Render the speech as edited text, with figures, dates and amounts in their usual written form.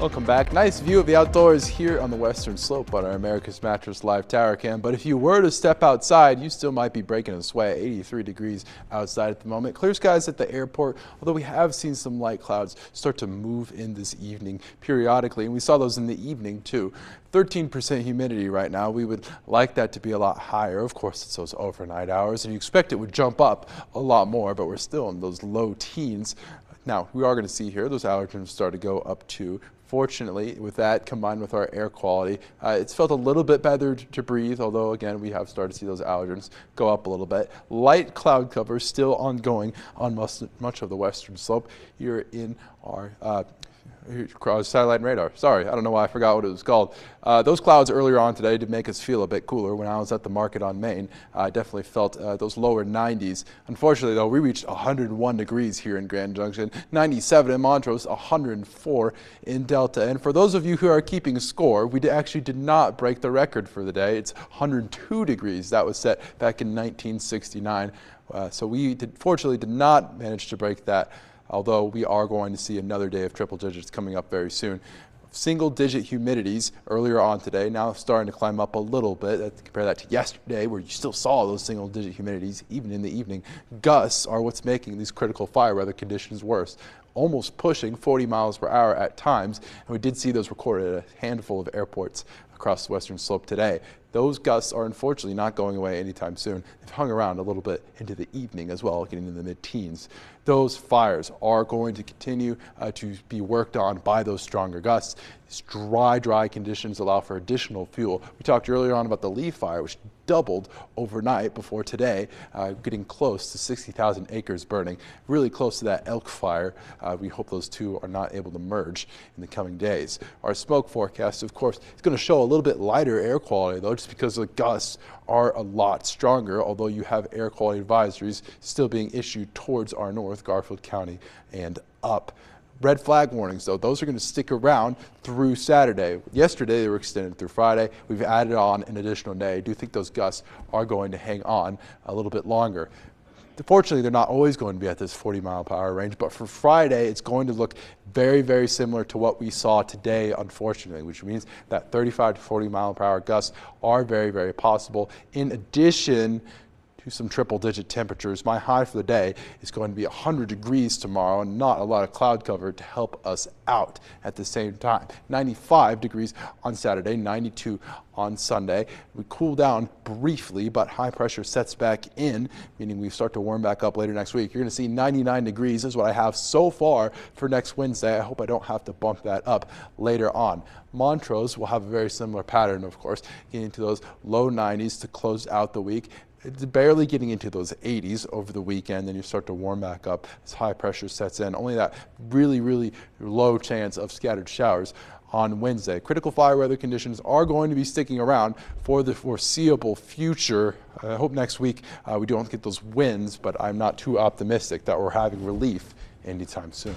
Welcome back. Nice view of the outdoors here on the western slope on our America's Mattress Live Tower Cam. But if you were to step outside, you still might be breaking a sweat. 83 degrees outside at the moment. Clear skies at the airport, although we have seen some light clouds start to move in this evening periodically. And we saw those in the evening too. 13% humidity right now. We would like that to be a lot higher. Of course, it's those overnight hours, and you expect it would jump up a lot more, but we're still in those low teens. Now, we are going to see here those allergens start to go up too. Fortunately, with that combined with our air quality, it's felt a little bit better to breathe, although again, we have started to see those allergens go up a little bit. Light cloud cover still ongoing on much of the western slope here in our satellite radar. Sorry, I don't know why I forgot what it was called. Those clouds earlier on today did make us feel a bit cooler. When I was at the market on Main, I definitely felt those lower 90s. Unfortunately, though, we reached 101 degrees here in Grand Junction, 97 in Montrose, 104 in Delta. And for those of you who are keeping score, we actually did not break the record for the day. It's 102 degrees. That was set back in 1969. So we fortunately did not manage to break that, although we are going to see another day of triple digits coming up very soon. Single-digit humidities earlier on today, now starting to climb up a little bit. Compare that to yesterday, where you still saw those single-digit humidities, even in the evening. Gusts are what's making these critical fire weather conditions worse, almost pushing 40 miles per hour at times, and we did see those recorded at a handful of airports across the western slope today. Those gusts are unfortunately not going away anytime soon. They've hung around a little bit into the evening as well, getting into the mid-teens. Those fires are going to continue to be worked on by those stronger gusts. These dry conditions allow for additional fuel. We talked earlier on about the Lee fire, which doubled overnight before today, getting close to 60,000 acres burning, really close to that elk fire. We hope those two are not able to merge in the coming days. Our smoke forecast, of course, is going to show a little bit lighter air quality, though, just because the gusts are a lot stronger, although you have air quality advisories still being issued towards our north, Garfield County and up. Red flag warnings, though, those are going to stick around through Saturday. Yesterday, they were extended through Friday. We've added on an additional day. I do think those gusts are going to hang on a little bit longer. Fortunately, they're not always going to be at this 40-mile-per-hour range, but for Friday, it's going to look very similar to what we saw today, unfortunately, which means that 35 to 40-mile-per-hour gusts are very possible. In addition to some triple-digit temperatures, my high for the day is going to be 100 degrees tomorrow, and not a lot of cloud cover to help us out at the same time. 95 degrees on Saturday, 92 on Sunday. We cool down briefly, but high pressure sets back in, meaning we start to warm back up later next week. You're going to see 99 degrees is what I have so far for next Wednesday. I hope I don't have to bump that up later on. Montrose will have a very similar pattern, of course, getting into those low 90s to close out the week. It's barely getting into those 80s over the weekend, then you start to warm back up as high pressure sets in. Only that really low chance of scattered showers on Wednesday. Critical fire weather conditions are going to be sticking around for the foreseeable future. I hope next week we don't get those winds, but I'm not too optimistic that we're having relief anytime soon.